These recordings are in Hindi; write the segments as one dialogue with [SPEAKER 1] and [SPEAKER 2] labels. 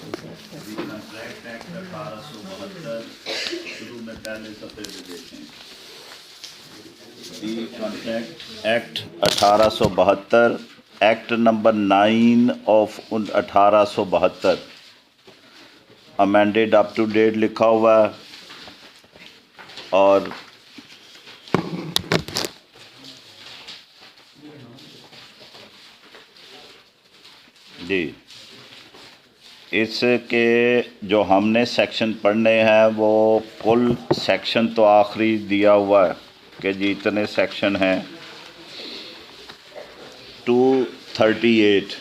[SPEAKER 1] कंट्रैक्ट एक्ट 1872 शुरू में पहले सफे पे देखें। The contract act 1872 act number 9 of 1872 amended up to date लिखा हुआ है। और जी इसके जो हमने सेक्शन पढ़ने हैं वो कुल सेक्शन तो आखिरी दिया हुआ है कि जी इतने सेक्शन हैं 238।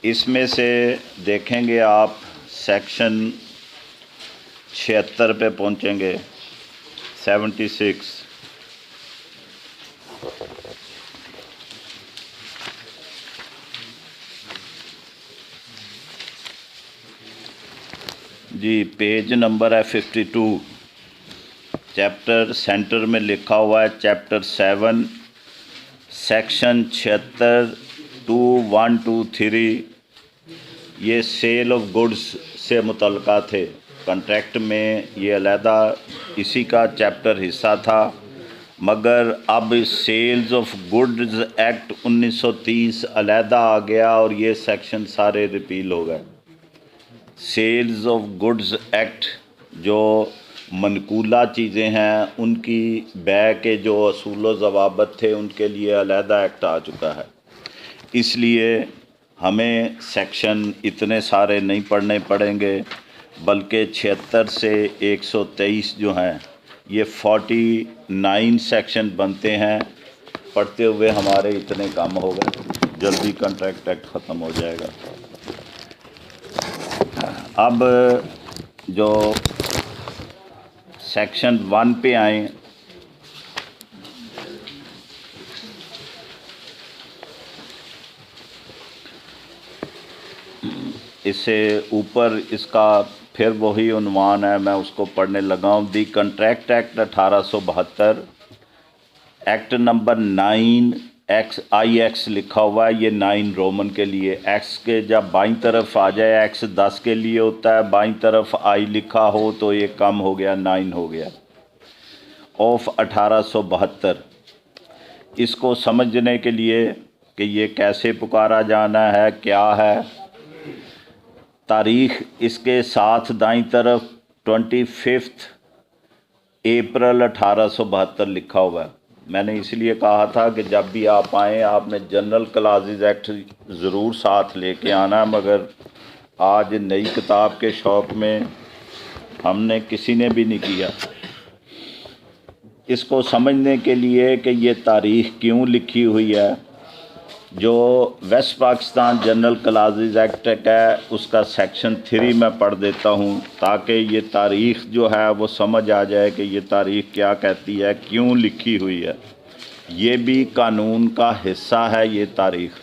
[SPEAKER 1] इसमें से देखेंगे आप सेक्शन 76 पे पहुंचेंगे 76। जी पेज नंबर है 52। चैप्टर सेंटर में लिखा हुआ है चैप्टर 7 सेक्शन 76 2 1 2 3। ये सेल ऑफ गुड्स से मुतल्लिका थे। कॉन्ट्रैक्ट में ये अलहदा इसी का चैप्टर हिस्सा था, मगर अब सेल्स ऑफ गुड्स एक्ट 1930 अलहदा आ गया और ये सेक्शन सारे रिपील हो गए। सेल्स ऑफ गुड्स एक्ट जो मनकूला चीज़ें हैं उनकी बै के जो असूल व ज़वाबित थे उनके लिए अलहदा एक्ट आ चुका है। इसलिए हमें सेक्शन इतने सारे नहीं पढ़ने पड़ेंगे, बल्कि 76 से 123 जो हैं ये 49 सेक्शन बनते हैं। पढ़ते हुए हमारे इतने काम हो गए, जल्दी कॉन्ट्रैक्ट एक्ट ख़त्म हो जाएगा। अब जो सेक्शन 1 पे आए, इससे ऊपर इसका फिर वही उन्वान है, मैं उसको पढ़ने लगा हूँ। दी contract act 1872 act number 9 XIX लिखा हुआ है। ये 9 रोमन के लिए, एक्स के जब बाईं तरफ आ जाए एक्स 10 के लिए होता है, बाईं तरफ आई लिखा हो तो ये कम हो गया 9 हो गया ऑफ 1872। इसको समझने के लिए कि ये कैसे पुकारा जाना है, क्या है, तारीख़ इसके साथ दाईं तरफ 25 अप्रैल 1872 लिखा हुआ है। मैंने इसलिए कहा था कि जब भी आप आएँ आपने जनरल क्लासेस एक्ट ज़रूर साथ लेके आना, मगर आज नई किताब के शौक़ में हमने किसी ने भी नहीं किया। इसको समझने के लिए कि ये तारीख़ क्यों लिखी हुई है, जो West Pakistan General Clauses Act है उसका सेक्शन 3 मैं पढ़ देता हूँ, ताकि ये तारीख़ जो है वो समझ आ जाए कि ये तारीख़ क्या कहती है, क्यों लिखी हुई है। ये भी कानून का हिस्सा है ये तारीख़।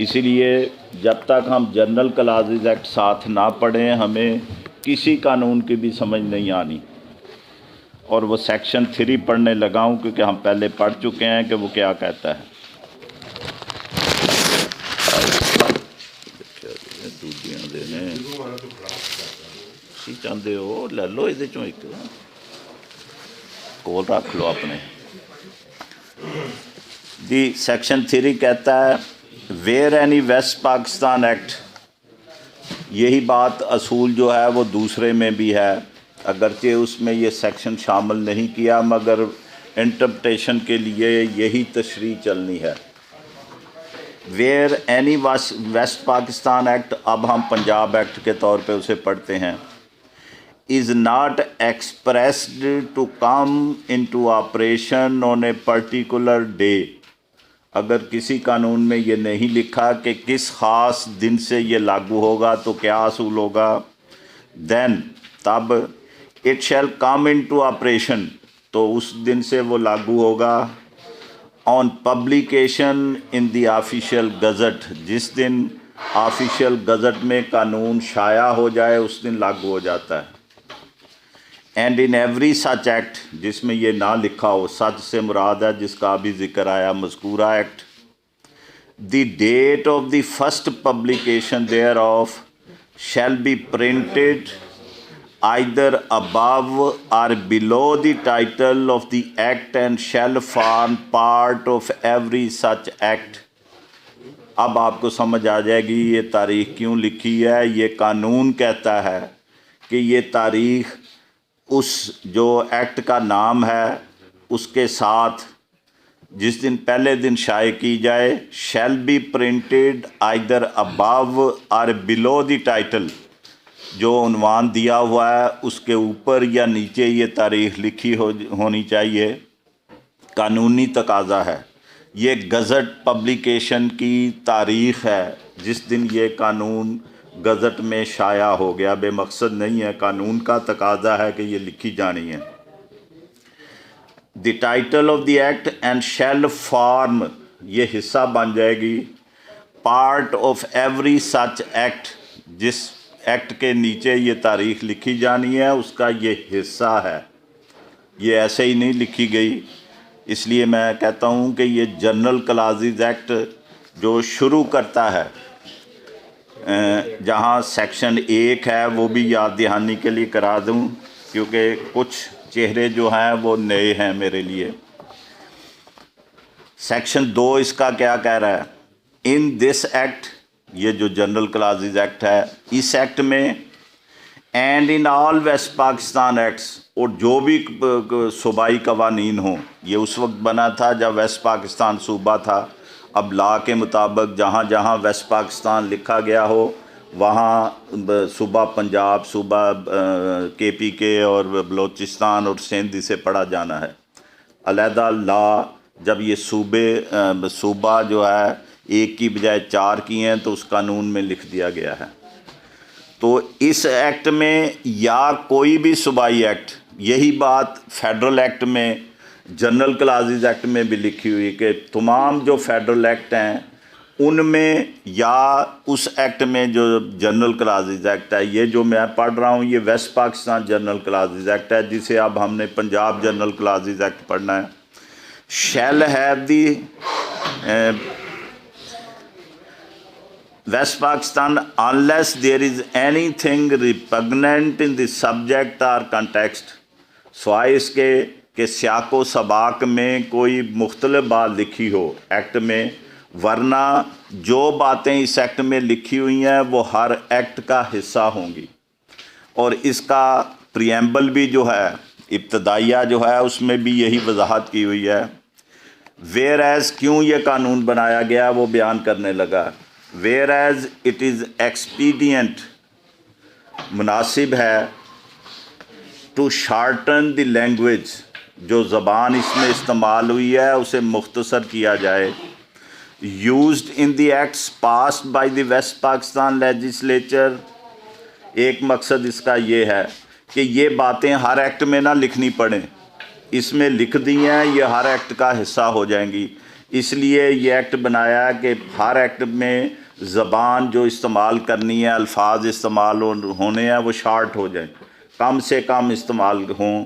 [SPEAKER 1] इसीलिए जब तक हम जनरल क्लासेस एक्ट साथ ना पढ़ें हमें किसी कानून की भी समझ नहीं आनी। और वो सेक्शन 3 पढ़ने लगा हूँ क्योंकि हम पहले पढ़ चुके हैं कि वो क्या कहता है। चाहते हो ले लो ये चो एक कोल रख लो अपने। दी सेक्शन 3 कहता है where any West Pakistan act. यही बात असूल जो है वो दूसरे में भी है, अगरचे उसमें ये सेक्शन शामिल नहीं किया, मगर इंटरप्रिटेशन के लिए यही तशरीह चलनी है। Where any West Pakistan act, अब हम पंजाब एक्ट के तौर पे उसे पढ़ते हैं, is not expressed to come into operation on a particular day. अगर किसी कानून में ये नहीं लिखा कि किस ख़ास दिन से ये लागू होगा तो क्या असूल होगा, देन तब it shall come into operation, तो उस दिन से वो लागू होगा on publication in the official gazette, जिस दिन ऑफिशियल गज़ट में कानून शाया हो जाए उस दिन लागू हो जाता है। And in every such act, जिसमें ये ना लिखा हो, सच से मुराद है जिसका अभी जिक्र आया मज़कूरा act, the date of the first publication thereof shall be printed either above or below the title of the act and shall form part of every such act। अब आपको समझ आ जाएगी ये तारीख़ क्यों लिखी है। ये कानून कहता है कि ये तारीख़ उस जो एक्ट का नाम है उसके साथ जिस दिन पहले दिन शाये की जाए, shall be printed either above और बिलो द टाइटल, जो उन्वान दिया हुआ है उसके ऊपर या नीचे ये तारीख़ लिखी होनी चाहिए। कानूनी तकाजा है। ये गज़ट पब्लिकेशन की तारीख़ है जिस दिन ये कानून गज़ट में शाया हो गया। बेमकसद नहीं है, कानून का तकाजा है कि ये लिखी जानी है। The title of the act and shall form, ये हिस्सा बन जाएगी, part of every such act, जिस एक्ट के नीचे ये तारीख़ लिखी जानी है उसका ये हिस्सा है। ये ऐसे ही नहीं लिखी गई, इसलिए मैं कहता हूँ कि ये जनरल क्लासेस एक्ट जो शुरू करता है, जहाँ सेक्शन 1 है वो भी याद दहानी के लिए करा दूँ क्योंकि कुछ चेहरे जो हैं वो नए हैं मेरे लिए। सेक्शन 2 इसका क्या कह रहा है? इन दिस एक्ट, ये जो जनरल क्लासेस एक्ट है, इस एक्ट में and in all West Pakistan acts, और जो भी सूबाई कवानीन हों, ये उस वक्त बना था जब वेस्ट पाकिस्तान सूबा था। अब लॉ के मुताबिक जहाँ जहाँ वेस्ट पाकिस्तान लिखा गया हो वहाँ सूबा पंजाब, सूबा KPK और बलूचिस्तान और सिंध इसे पढ़ा जाना है। अलहदा लॉ जब ये सूबा जो है एक की बजाय 4 की हैं तो उस कानून में लिख दिया गया है। तो इस एक्ट में या कोई भी सूबाई एक्ट, यही बात फेडरल एक्ट में, जनरल क्लासेस एक्ट में भी लिखी हुई कि तमाम जो फेडरल एक्ट हैं उनमें या उस एक्ट में जो जनरल क्लासेस एक्ट है, ये जो मैं पढ़ रहा हूँ ये West Pakistan General Clauses Act है जिसे अब हमने पंजाब जनरल क्लासेस एक्ट पढ़ना है। Shall have the West Pakistan unless there is anything repugnant in the subject or context, स्वाय इसके कि सियाको सबाक में कोई मुख्तलिफ बात लिखी हो एक्ट में, वरना जो बातें इस एक्ट में लिखी हुई हैं वो हर एक्ट का हिस्सा होंगी। और इसका प्रियम्बल भी जो है, इब्तदाइया जो है, उसमें भी यही वजाहत की हुई है। वेयर एज़ क्यों ये कानून बनाया गया वो बयान करने लगा। Whereas it is expedient, मुनासिब है, टू शार्टन द लैंग्वेज, जो ज़बान इसमें इस्तेमाल हुई है उसे मुख्तसर किया जाए। Used in the acts passed by the West Pakistan legislature, एक मकसद इसका ये है कि ये बातें हर एक्ट में ना लिखनी पड़ें, इसमें लिख दी हैं, ये हर एक्ट का हिस्सा हो जाएंगी। इसलिए ये एक्ट बनाया कि हर एक्ट में ज़बान जो इस्तेमाल करनी है, अल्फाज इस्तेमाल होने हैं, वो शार्ट हो जाएं, कम से कम इस्तेमाल हों।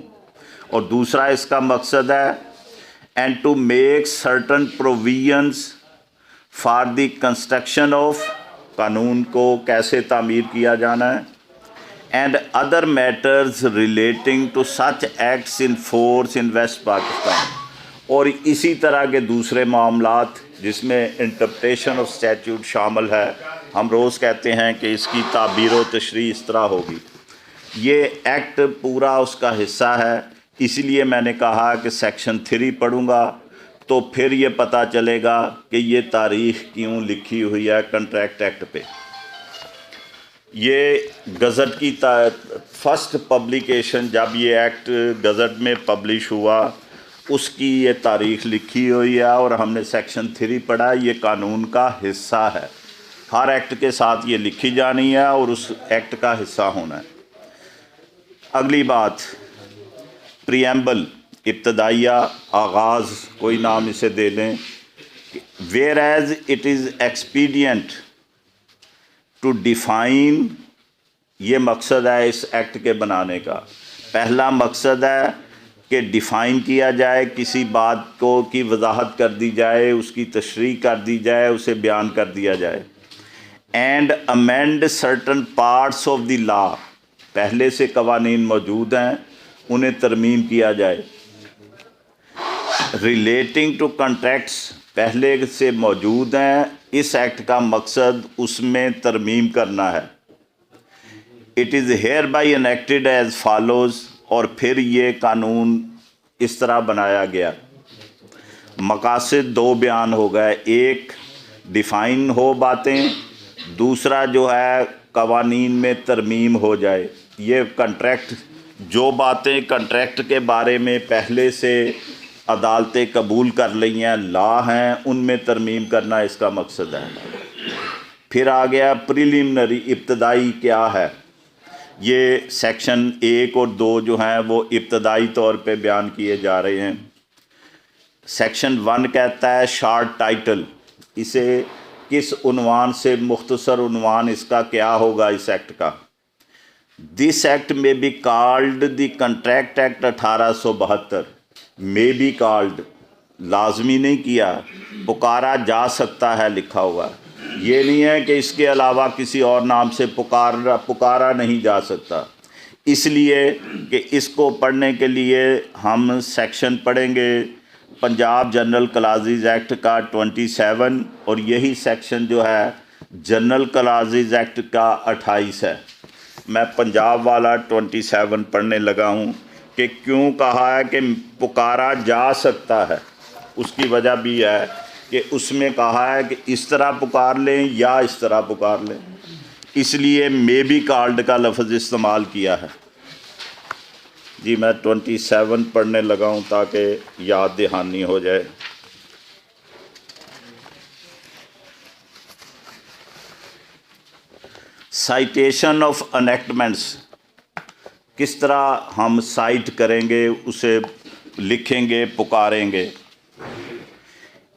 [SPEAKER 1] और दूसरा इसका मकसद है and to make certain provisions for the construction of, कानून को कैसे तामीर किया जाना है, and other matters relating to such acts in force in West Pakistan, और इसी तरह के दूसरे मामलात जिसमें इंटरप्रेटेशन ऑफ स्टैट्यूट शामिल है। हम रोज़ कहते हैं कि इसकी ताबीर व तशरीह इस तरह होगी। ये एक्ट पूरा उसका हिस्सा है, इसलिए मैंने कहा कि सेक्शन 3 पढ़ूँगा तो फिर ये पता चलेगा कि ये तारीख़ क्यों लिखी हुई है कंट्रैक्ट एक्ट पे। ये गज़ट की फर्स्ट पब्लिकेशन, जब ये एक्ट गज़ट में पब्लिश हुआ उसकी ये तारीख़ लिखी हुई है और हमने सेक्शन 3 पढ़ा। ये कानून का हिस्सा है, हर एक्ट के साथ ये लिखी जानी है और उस एक्ट का हिस्सा होना है। अगली बात, प्रियम्बल, इब्तदाइया, आगाज़, कोई नाम इसे दे लें। Whereas it is expedient to define, ये मकसद है इस एक्ट के बनाने का। पहला मकसद है कि डिफ़ाइन किया जाए, किसी बात को की वजाहत कर दी जाए, उसकी तशरीह कर दी जाए, उसे बयान कर दिया जाए। And amend certain parts of the law, पहले से कवानीन मौजूद हैं उन्हें तरमीम किया जाए। रिलेटिंग टू कॉन्ट्रैक्ट्स, पहले से मौजूद हैं, इस एक्ट का मकसद उसमें तरमीम करना है। It is hereby enacted as follows, और फिर ये कानून इस तरह बनाया गया। मकासद दो बयान हो गए, एक डिफ़ाइन हो बातें, दूसरा जो है कवानीन में तरमीम हो जाए। ये कंट्रैक्ट, जो बातें कंट्रैक्ट के बारे में पहले से अदालतें कबूल कर ली हैं, लॉ हैं, उनमें तरमीम करना इसका मकसद है। फिर आ गया प्रिलिमिनरी, इब्तदाई क्या है। ये सेक्शन 1 और 2 जो हैं वो इब्तदाई तौर पे बयान किए जा रहे हैं। सेक्शन 1 कहता है शॉर्ट टाइटल, इसे किस उन्वान से, मुख्तसर उन्वान इसका क्या होगा इस एक्ट का। दिस एक्ट में be called the contract act 1872। May be called लाजमी नहीं किया, पुकारा जा सकता है लिखा हुआ। ये नहीं है कि इसके अलावा किसी और नाम से पुकारा नहीं जा सकता। इसलिए कि इसको पढ़ने के लिए हम सेक्शन पढ़ेंगे पंजाब जनरल क्लासेस एक्ट का 27, और यही सेक्शन जो है जनरल क्लासेस एक्ट का 28 है। मैं पंजाब वाला 27 पढ़ने लगा हूँ कि क्यों कहा है कि पुकारा जा सकता है। उसकी वजह भी है कि उसमें कहा है कि इस तरह पुकार लें या इस तरह पुकार लें, इसलिए मे बी कॉल्ड का लफ्ज़ इस्तेमाल किया है। जी मैं 27 पढ़ने लगा हूँ ताकि याद दहानी हो जाए। साइटेशन ऑफ एनेक्टमेंट्स, किस तरह हम साइट करेंगे, उसे लिखेंगे, पुकारेंगे।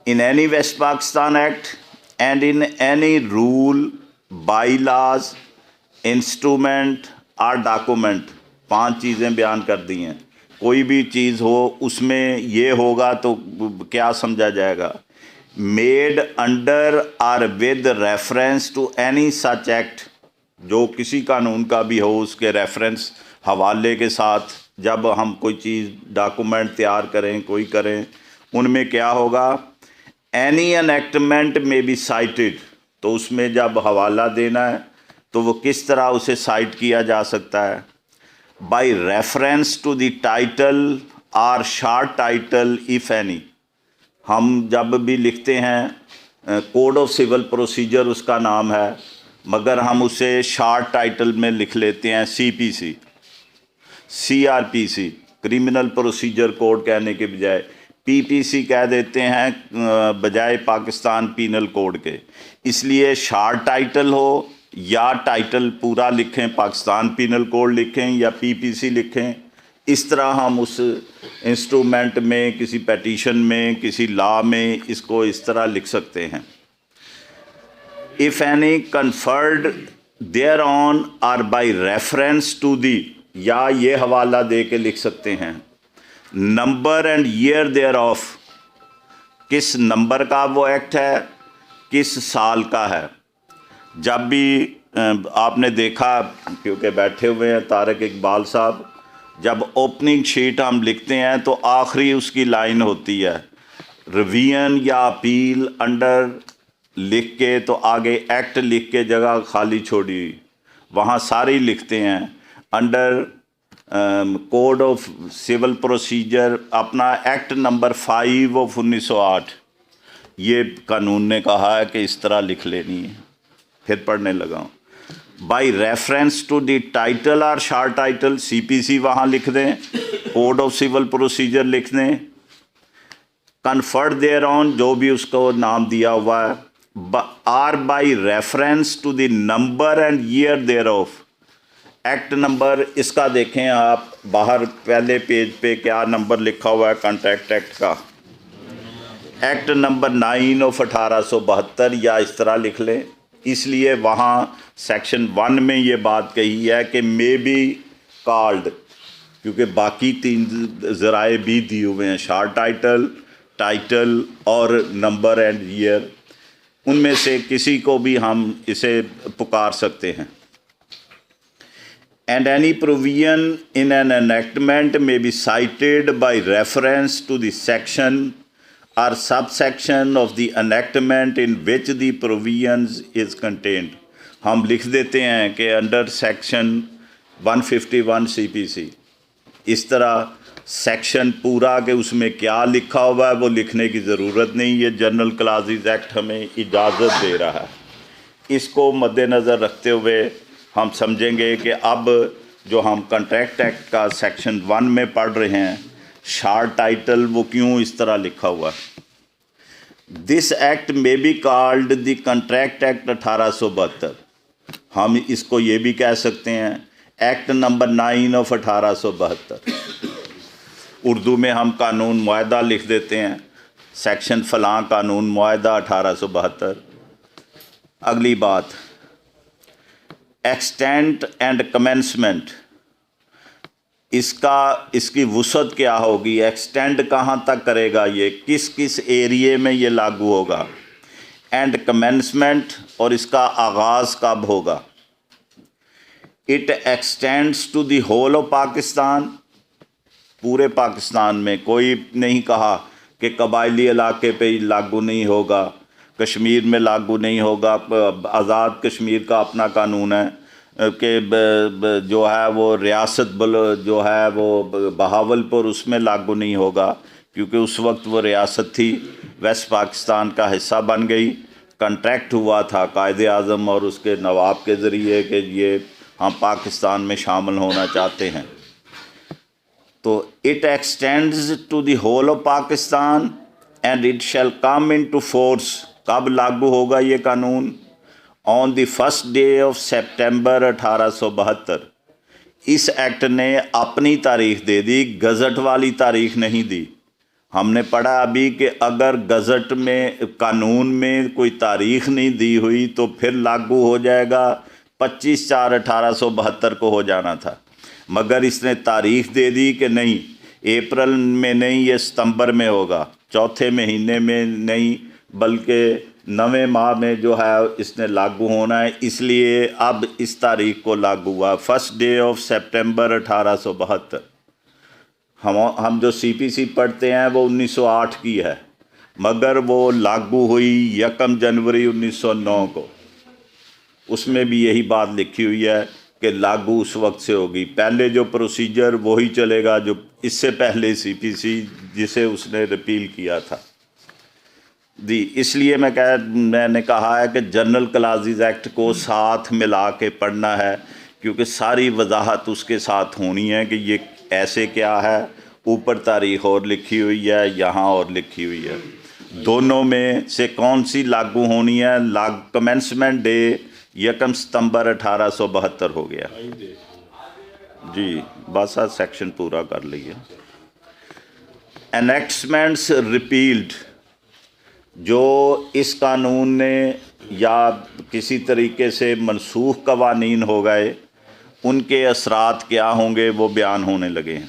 [SPEAKER 1] In any West Pakistan act and in any rule, by laws, instrument or document, 5 चीज़ें बयान कर दी हैं। कोई भी चीज़ हो उसमें ये होगा तो क्या समझा जाएगा। Made under or with reference to any such act, जो किसी कानून का भी हो उसके रेफरेंस, हवाले के साथ जब हम कोई चीज़ डॉक्यूमेंट तैयार करें, कोई करें, उनमें क्या होगा। एनी एनेक्टमेंट में बी साइटेड, तो उसमें जब हवाला देना है तो वो किस तरह उसे साइट किया जा सकता है। By reference to the title or short title if any, हम जब भी लिखते हैं कोड ऑफ सिविल प्रोसीजर उसका नाम है, मगर हम उसे शॉर्ट टाइटल में लिख लेते हैं CPC, CRPC, criminal procedure code कहने के बजाय PPC कह देते हैं बजाय पाकिस्तान पीनल कोड के। इसलिए शॉर्ट टाइटल हो या टाइटल पूरा लिखें, पाकिस्तान पीनल कोड लिखें या PPC लिखें, इस तरह हम उस इंस्ट्रूमेंट में, किसी पेटिशन में, किसी लॉ में इसको इस तरह लिख सकते हैं। If any conferred thereon or by reference to the, या ये हवाला दे के लिख सकते हैं। Number and year thereof, किस नंबर का वो एक्ट है, किस साल का है। जब भी आपने देखा, क्योंकि बैठे हुए हैं तारिक इकबाल साहब, जब ओपनिंग शीट हम लिखते हैं तो आखिरी उसकी लाइन होती है रिवीजन या अपील अंडर लिख के, तो आगे एक्ट लिख के जगह खाली छोड़ी, वहाँ सारी लिखते हैं under Code of Civil Procedure, अपना एक्ट नंबर 5 ऑफ 1908, ये कानून ने कहा है कि इस तरह लिख लेनी है। फिर पढ़ने लगा हूँ। By reference to the title or short title, CPC वहाँ लिख दें, कोड ऑफ सिविल प्रोसीजर लिख दें। कन्फर्ड देयर ऑन, जो भी उसको नाम दिया हुआ है, or by reference to the number and year thereof. Act number इसका देखें आप, बाहर पहले पेज पे क्या नंबर लिखा हुआ है कॉन्ट्रैक्ट एक्ट का, एक्ट नंबर 9 ऑफ 1872, या इस तरह लिख लें। इसलिए वहाँ सेक्शन 1 में ये बात कही है कि मे बी कॉल्ड, क्योंकि बाकी 3 ज़राए भी दिए हुए हैं, शॉर्ट टाइटल, टाइटल और नंबर एंड ईयर। उनमें से किसी को भी हम इसे पुकार सकते हैं। And any provision in an enactment may be cited by reference to the section or subsection of the enactment in which the provisions is contained. हम लिख देते हैं कि अंडर सेक्शन 151 CPC, इस तरह सेक्शन पूरा के उसमें क्या लिखा हुआ है वो लिखने की ज़रूरत नहीं, ये जनरल क्लासेस एक्ट हमें इजाज़त दे रहा है। इसको मद्देनज़र रखते हुए हम समझेंगे कि अब जो हम कॉन्ट्रैक्ट एक्ट का सेक्शन 1 में पढ़ रहे हैं, शार्ट टाइटल वो क्यों इस तरह लिखा हुआ है। दिस एक्ट में be called the contract act 1872। हम इसको ये भी कह सकते हैं एक्ट नंबर 9 ऑफ 1872। उर्दू में हम कानून मुआहदा लिख देते हैं, सेक्शन फ़लाँ कानून मुआहदा 1872। अगली बात, एक्सटेंट एंड कमेंसमेंट, इसकी वुसअत क्या होगी, एक्सटेंड कहाँ तक करेगा, ये किस किस एरिए में ये लागू होगा, एंड कमेंसमेंट और इसका आगाज़ कब होगा। It extends to the whole of Pakistan, पूरे पाकिस्तान में, कोई नहीं कहा कि कबायली इलाके पे लागू नहीं होगा, कश्मीर में लागू नहीं होगा। आज़ाद कश्मीर का अपना कानून है कि जो है वो रियासत जो है वो बहावलपुर, उसमें लागू नहीं होगा क्योंकि उस वक्त वो रियासत थी, वेस्ट पाकिस्तान का हिस्सा बन गई। कॉन्ट्रैक्ट हुआ था कायदे आज़म और उसके नवाब के ज़रिए कि ये हम पाकिस्तान में शामिल होना चाहते हैं। तो it extends to the whole of Pakistan and it shall come into टू फोर्स, कब लागू होगा ये कानून, on the first day of सितंबर 1872। इस एक्ट ने अपनी तारीख दे दी, गज़ट वाली तारीख नहीं दी। हमने पढ़ा अभी कि अगर गज़ट में कानून में कोई तारीख नहीं दी हुई तो फिर लागू हो जाएगा, 25/4/1872 को हो जाना था, मगर इसने तारीख दे दी कि नहीं, अप्रैल में नहीं, ये सितंबर में होगा, चौथे महीने में नहीं बल्कि 9वें माह में जो है इसने लागू होना है। इसलिए अब इस तारीख को लागू हुआ, फर्स्ट डे ऑफ सितंबर 1872। हम जो CPC पढ़ते हैं वो 1908 की है, मगर वो लागू हुई 1 जनवरी 1909 को। उसमें भी यही बात लिखी हुई है कि लागू उस वक्त से होगी। पहले जो प्रोसीजर वही चलेगा जो इससे पहले CPC जिसे उसने रिपील किया था जी। इसलिए मैंने कहा है कि जनरल क्लासेस एक्ट को साथ मिला के पढ़ना है, क्योंकि सारी वजाहत उसके साथ होनी है कि ये ऐसे क्या है, ऊपर तारीख और लिखी हुई है, यहाँ और लिखी हुई है, दोनों में से कौन सी लागू होनी है। कमेंसमेंट डे 1 सितंबर 1872 हो गया जी। बस आज सेक्शन पूरा कर लिया। एनेक्टमेंट्स रिपील्ड, जो इस कानून ने या किसी तरीके से मनसूख कवानीन हो गए, उनके असरात क्या होंगे वो बयान होने लगे हैं।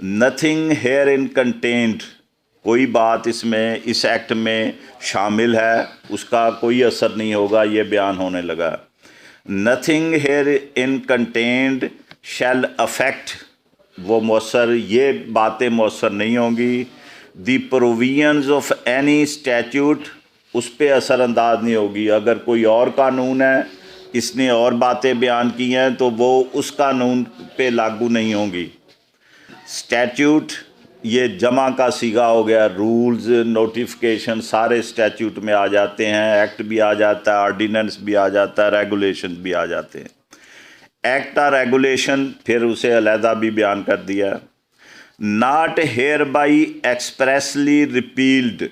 [SPEAKER 1] नथिंग हेयर इन कंटेंट, कोई बात इसमें इस एक्ट में शामिल है उसका कोई असर नहीं होगा, ये बयान होने लगा। Nothing herein contained shall affect, वो मौसर, ये बातें मौसर नहीं होंगी। The provisions of any statute, उस पर असरअंदाज नहीं होगी। अगर कोई और कानून है, इसने और बातें बयान की हैं, तो वो उस कानून पे लागू नहीं होंगी। स्टैट्यूट ये जमा का सीगा हो गया, रूल्स नोटिफिकेशन सारे स्टैट्यूट में आ जाते हैं, एक्ट भी आ जाता है, ऑर्डिनेंस भी आ जाता है, रेगुलेशन भी आ जाते हैं। एक्ट और रेगुलेशन फिर उसे अलहदा भी बयान कर दिया। Not here by expressly repealed,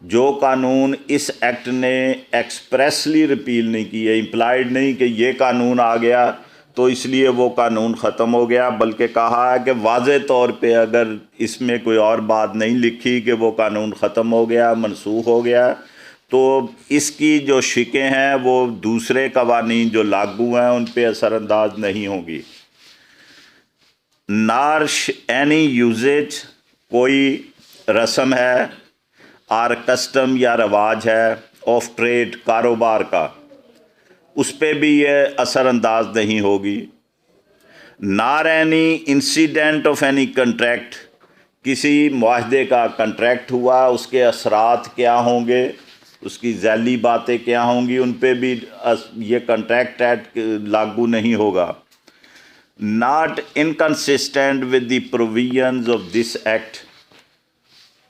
[SPEAKER 1] जो कानून इस एक्ट ने एक्सप्रेसली रिपील नहीं किए, इम्प्लाइड नहीं कि ये कानून आ गया तो इसलिए वो कानून ख़त्म हो गया, बल्कि कहा है कि वाज़े तौर पे अगर इसमें कोई और बात नहीं लिखी कि वो कानून ख़त्म हो गया, मनसूख हो गया, तो इसकी जो शिकें हैं वो दूसरे कवानीन जो लागू हैं उन पे असरअंदाज नहीं होगी। नार एनी यूजेज, कोई रस्म है और कस्टम या रवाज है ऑफ ट्रेड, कारोबार का, उस पर भी ये असरअंदाज नहीं होगी। नार any incident of any contract, किसी मुआहदे का कंट्रैक्ट हुआ, उसके असरात क्या होंगे, उसकी झैली बातें क्या होंगी, उन पे भी ये कंट्रैक्ट एक्ट लागू नहीं होगा। Not inconsistent with the provisions of this act,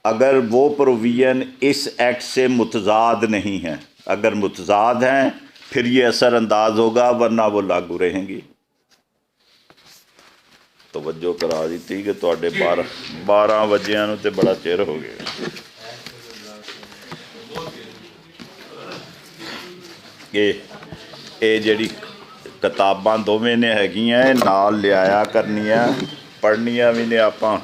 [SPEAKER 1] अगर वो प्रोविजन इस एक्ट से मुतजाद नहीं है, अगर मुतजाद हैं फिर ये असरअंदाज होगा, वरना वो लागू रहेंगी। तवज्जो करा दी थी कि तुहाडे 12 वजिया नूं ते बड़ा चिर हो गया। ये जिहड़ी किताबां दोवें ने हैगियां नाल लिआया करनियां, पढ़नियां भी ने आपां।